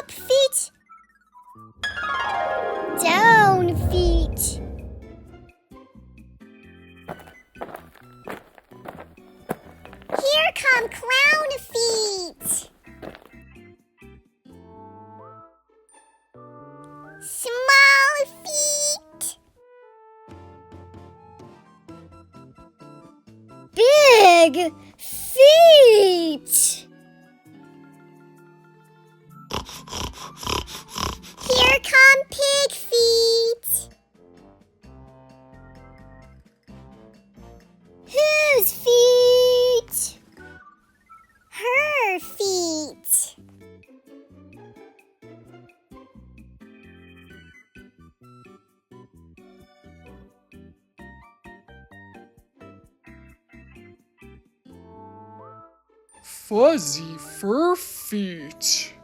Up feet. Down feet. Here come clown feet. Small feet. Big feet. Here come pig feet. Whose feet? Her feet. Fuzzy fur feet.